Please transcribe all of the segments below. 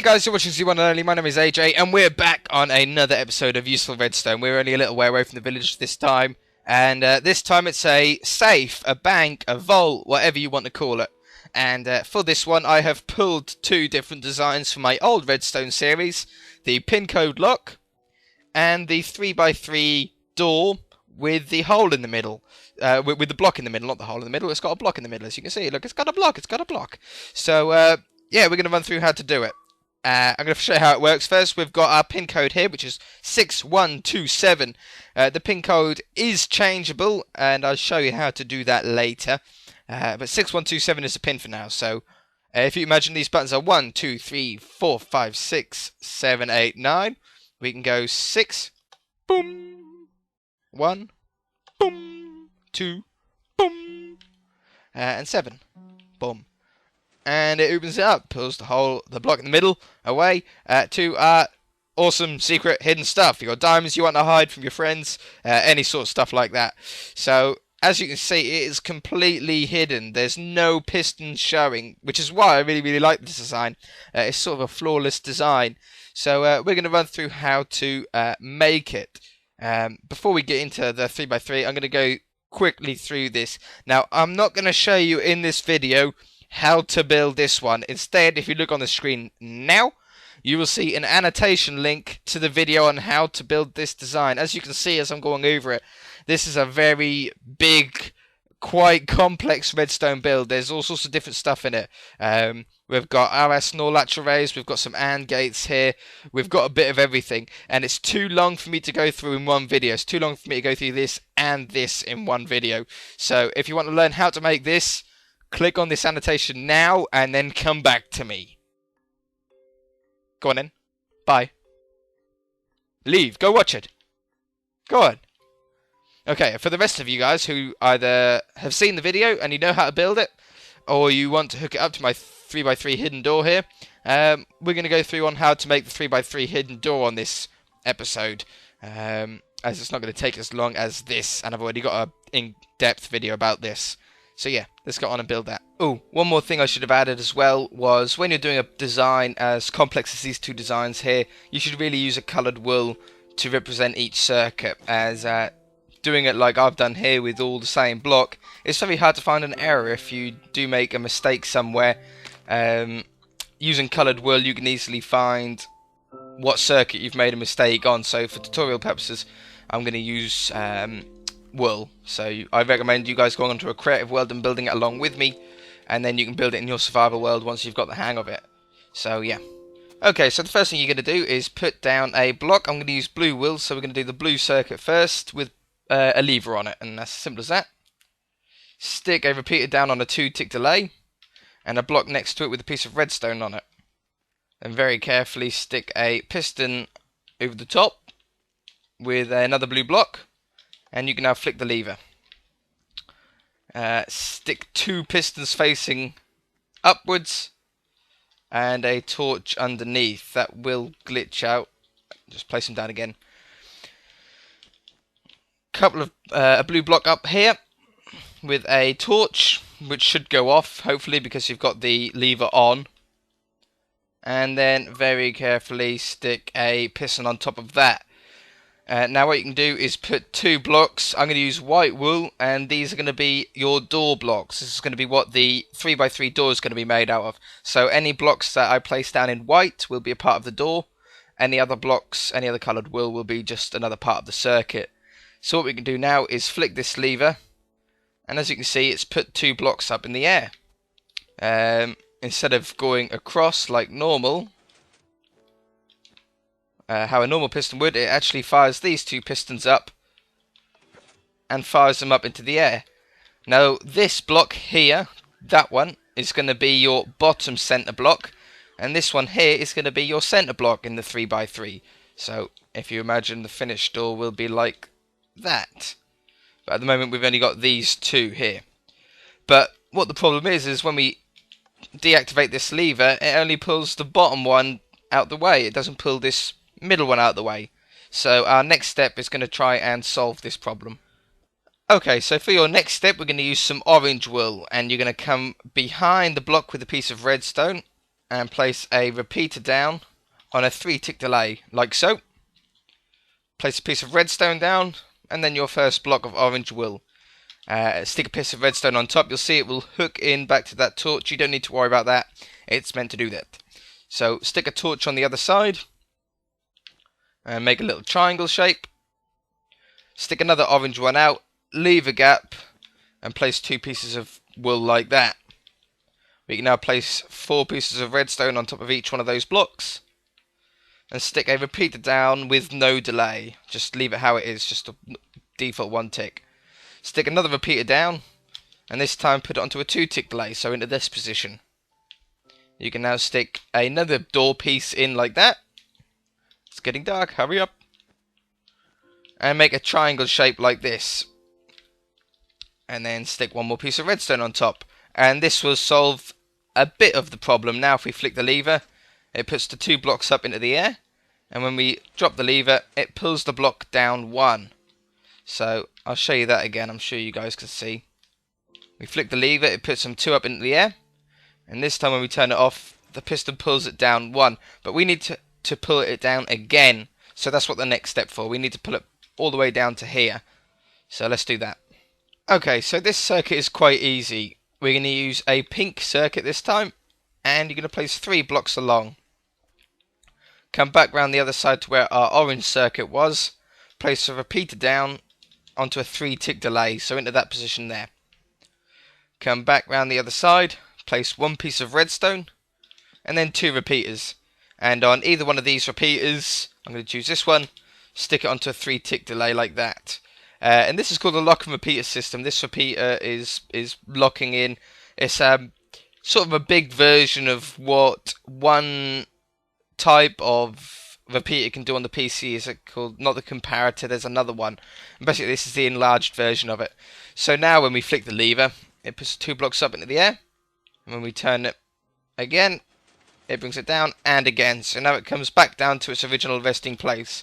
Hey guys, you're watching Z1 and Only. My name is AJ, and we're back on another episode of Useful Redstone. We're only a little way away from the village this time, and this time it's a safe, a bank, a vault, whatever you want to call it. And for this one, I have pulled two different designs from my old Redstone series: the pin code lock and the 3x3 door with the hole in the middle. With the block in the middle, not the hole in the middle. It's got a block in the middle, as you can see. Look, it's got a block. It's got a block. So yeah, we're going to run through how to do it. I'm going to show you how it works. First, we've got our pin code here, which is 6127. The pin code is changeable, and I'll show you how to do that later. But 6127 is the pin for now. So if you imagine these buttons are 1, 2, 3, 4, 5, 6, 7, 8, 9. We can go 6, boom, 1, boom, 2, boom, and 7, boom. And it opens it up, pulls the block in the middle away to our awesome secret hidden stuff. You got diamonds you want to hide from your friends, any sort of stuff like that. So as you can see, it is completely hidden. There's no pistons showing, which is why I really like this design. It's sort of a flawless design. So we're going to run through how to make it. Before we get into the 3x3, I'm going to go quickly through this. Now, I'm not going to show you in this video how to build this one. Instead, if you look on the screen now, you will see an annotation link to the video on how to build this design. As you can see as I'm going over it, this is a very big, quite complex redstone build. There's all sorts of different stuff in it. We've got RS NOR lateral rays, we've got some AND gates here, we've got a bit of everything, and it's too long for me to go through in one video. It's too long for me to go through this and this in one video. So if you want to learn how to make this, click on this annotation now and then come back to me. Go on then. Bye. Leave. Go watch it. Go on. Okay, for the rest of you guys who either have seen the video and you know how to build it, or you want to hook it up to my 3x3 hidden door here, we're going to go through on how to make the 3x3 hidden door on this episode, as it's not going to take as long as this, and I've already got an in-depth video about this. So yeah, let's get on and build that. Oh, one more thing I should have added as well was when you're doing a design as complex as these two designs here, you should really use a coloured wool to represent each circuit, as doing it like I've done here with all the same block, it's very hard to find an error if you do make a mistake somewhere. Using coloured wool, you can easily find what circuit you've made a mistake on. So for tutorial purposes, I'm going to use wool. So I recommend you guys going onto a creative world and building it along with me, and then you can build it in your survival world once you've got the hang of it. So yeah. Okay, so the first thing you're going to do is put down a block. I'm going to use blue wool, so we're going to do the blue circuit first with a lever on it, and that's as simple as that. Stick a repeater down on a 2-tick delay, and a block next to it with a piece of redstone on it. And very carefully stick a piston over the top with another blue block, and you can now flick the lever. Stick 2 pistons facing upwards and a torch underneath. That will glitch out. Just place them down again. Couple of a blue block up here with a torch, which should go off hopefully because you've got the lever on. And then very carefully stick a piston on top of that. Now what you can do is put 2 blocks. I'm going to use white wool, and these are going to be your door blocks. This is going to be what the 3x3 door is going to be made out of. So any blocks that I place down in white will be a part of the door. Any other blocks, any other coloured wool will be just another part of the circuit. So what we can do now is flick this lever, and as you can see, it's put 2 blocks up in the air. Instead of going across like normal, how a normal piston would, it actually fires these 2 pistons up and fires them up into the air. Now this block here, that one, is going to be your bottom centre block, and this one here is going to be your centre block in the 3x3. So if you imagine, the finished door will be like that. But at the moment we've only got these 2 here. But what the problem is when we deactivate this lever, it only pulls the bottom one out the way. It doesn't pull this middle one out the way. So our next step is going to try and solve this problem. Okay, so for your next step, we're going to use some orange wool, and you're going to come behind the block with a piece of redstone, and place a repeater down on a 3-tick delay, like so. Place a piece of redstone down, and then your first block of orange will. Stick a piece of redstone on top. You'll see it will hook in back to that torch. You don't need to worry about that. It's meant to do that. So stick a torch on the other side and make a little triangle shape. Stick another orange one out, leave a gap, and place 2 pieces of wool like that. We can now place 4 pieces of redstone on top of each one of those blocks and stick a repeater down with no delay. Just leave it how it is, just a default 1 tick. Stick another repeater down, and this time put it onto a 2-tick delay, so into this position. You can now stick another door piece in like that. It's getting dark, hurry up. And make a triangle shape like this. And then stick 1 more piece of redstone on top. And this will solve a bit of the problem. Now if we flick the lever, it puts the 2 blocks up into the air. And when we drop the lever, it pulls the block down 1. So I'll show you that again. I'm sure you guys can see. We flick the lever, it puts them 2 up into the air. And this time when we turn it off, the piston pulls it down 1. But we need to pull it down again. So that's what the next step for. We need to pull it all the way down to here. So let's do that. Okay, so this circuit is quite easy. We're going to use a pink circuit this time. And you're going to place 3 blocks along. Come back round the other side to where our orange circuit was. Place a repeater down onto a 3-tick delay. So into that position there. Come back round the other side. Place 1 piece of redstone. And then 2 repeaters. And on either one of these repeaters, I'm going to choose this one. Stick it onto a 3-tick delay like that. And this is called a lock and repeater system. This repeater is locking in. It's sort of a big version of what one type of repeater can do on the PC. Is it called, not the comparator, there's another one. And basically this is the enlarged version of it. So now when we flick the lever, it puts 2 blocks up into the air. And when we turn it again, it brings it down and again. So now it comes back down to its original resting place.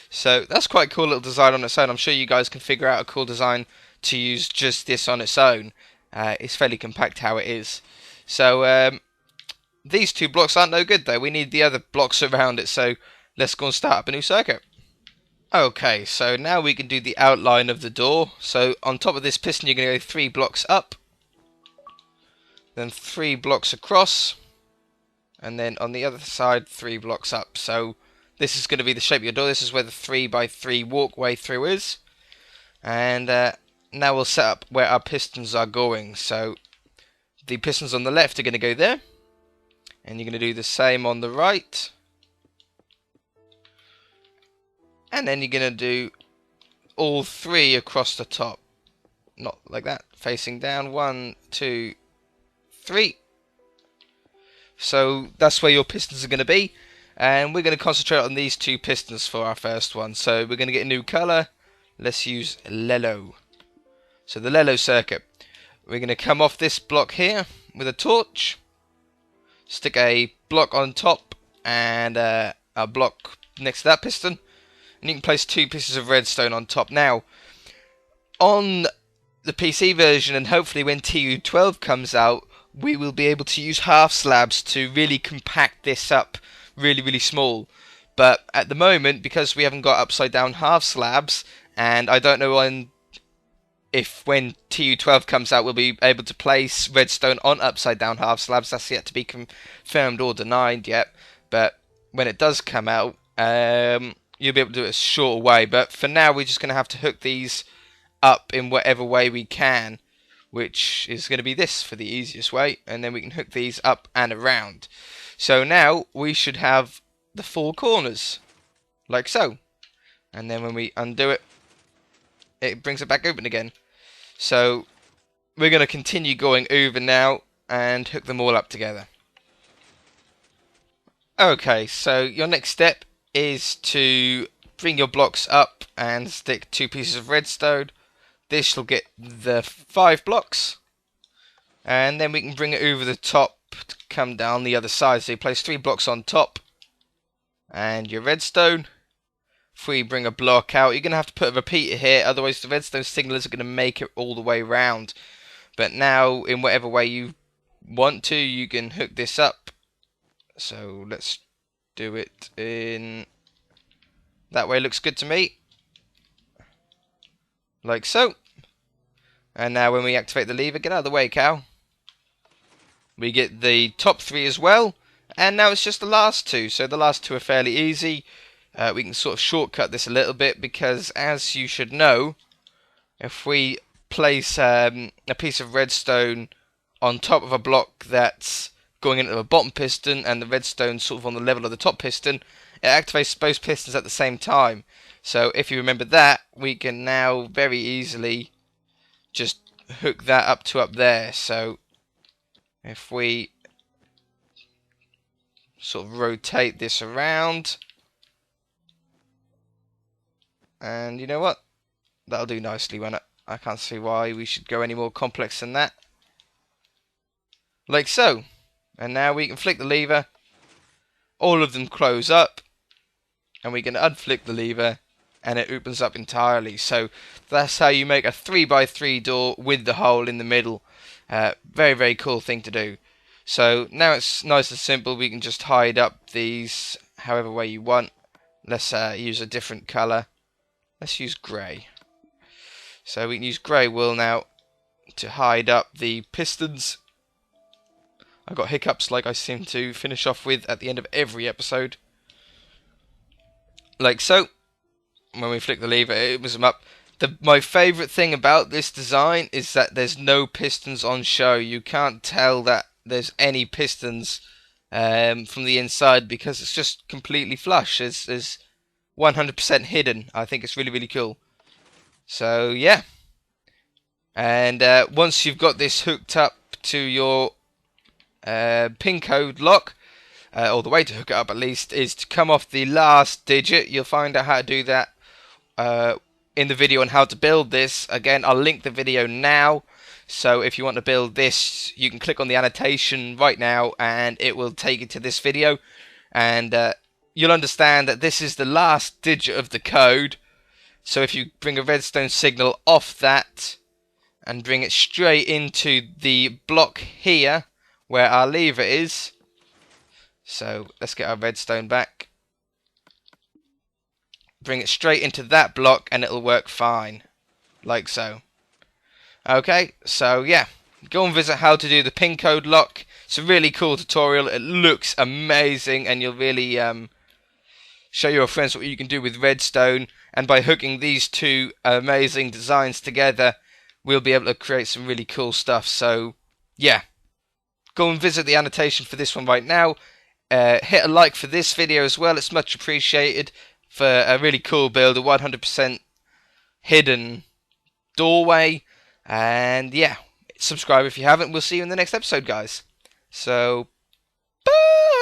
So that's quite a cool little design on its own. I'm sure you guys can figure out a cool design to use just this on its own. It's fairly compact how it is. So these 2 blocks aren't no good though. We need the other blocks around it. So let's go and start up a new circuit. Okay, so now we can do the outline of the door. So on top of this piston you're going to go 3 blocks up. Then 3 blocks across. And then on the other side 3 blocks up. So this is going to be the shape of your door. This is where the 3x3 walkway through is. And now we'll set up where our pistons are going. So the pistons on the left are going to go there. And you're going to do the same on the right. And then you're going to do all 3 across the top. Not like that. Facing down. 1, 2, 3. So that's where your pistons are going to be. And we're going to concentrate on these 2 pistons for our first one. So we're going to get a new colour. Let's use Lello. So the Lello circuit. We're going to come off this block here with a torch. Stick a block on top and a block next to that piston. And you can place 2 pieces of redstone on top. Now, on the PC version and hopefully when TU12 comes out, we will be able to use half slabs to really compact this up really small. But at the moment, because we haven't got upside down half slabs, and I don't know when TU12 comes out we'll be able to place redstone on upside down half slabs. That's yet to be confirmed or denied yet, but when it does come out you'll be able to do it a shorter way. But for now we're just going to have to hook these up in whatever way we can, which is going to be this for the easiest way, and then we can hook these up and around. So now we should have the 4 corners, like so. And then when we undo it, it brings it back open again. So we're going to continue going over now and hook them all up together. Okay, so your next step is to bring your blocks up and stick 2 pieces of redstone. This will get the 5 blocks. And then we can bring it over the top to come down the other side. So you place 3 blocks on top and your redstone. If we bring a block out, you're going to have to put a repeater here, otherwise the redstone signal isn't going to make it all the way round. But now, in whatever way you want to, you can hook this up So let's do it in that way. Looks good to me, like so. And now when we activate the lever, get out of the way, cow. We get the top 3 as well, and now it's just the last 2. So the last 2 are fairly easy. We can sort of shortcut this a little bit because, as you should know, if we place a piece of redstone on top of a block that's going into the bottom piston and the redstone sort of on the level of the top piston, it activates both pistons at the same time. So if you remember that, we can now very easily just hook that up there. So if we sort of rotate this around, and you know what? That'll do nicely, won't it? I can't see why we should go any more complex than that. Like so. And now we can flick the lever. All of them close up. And we can unflick the lever. And it opens up entirely. So that's how you make a 3x3 door with the hole in the middle. Very, very cool thing to do. So now it's nice and simple. We can just hide up these however way you want. Let's use a different colour. Let's use grey. So we can use grey wool now to hide up the pistons. I've got hiccups like I seem to finish off with at the end of every episode. Like so. When we flick the lever, it opens them up. My favourite thing about this design is that there's no pistons on show. You can't tell that there's any pistons from the inside because it's just completely flush. It's 100% hidden. I think it's really, really cool. So yeah, and once you've got this hooked up to your pin code lock, or the way to hook it up at least is to come off the last digit. You'll find out how to do that in the video on how to build this. Again, I'll link the video now, so if you want to build this, you can click on the annotation right now and it will take you to this video, and you'll understand that this is the last digit of the code. So if you bring a redstone signal off that and bring it straight into the block here where our lever is. So let's get our redstone back. Bring it straight into that block and it'll work fine. Like so. Okay, so yeah. Go and visit how to do the pin code lock. It's a really cool tutorial. It looks amazing and you'll really show your friends what you can do with redstone, and by hooking these 2 amazing designs together, we'll be able to create some really cool stuff. So yeah, go and visit the annotation for this one right now. Hit a like for this video as well, it's much appreciated for a really cool build, a 100% hidden doorway. And yeah, subscribe if you haven't. We'll see you in the next episode, guys. So bye.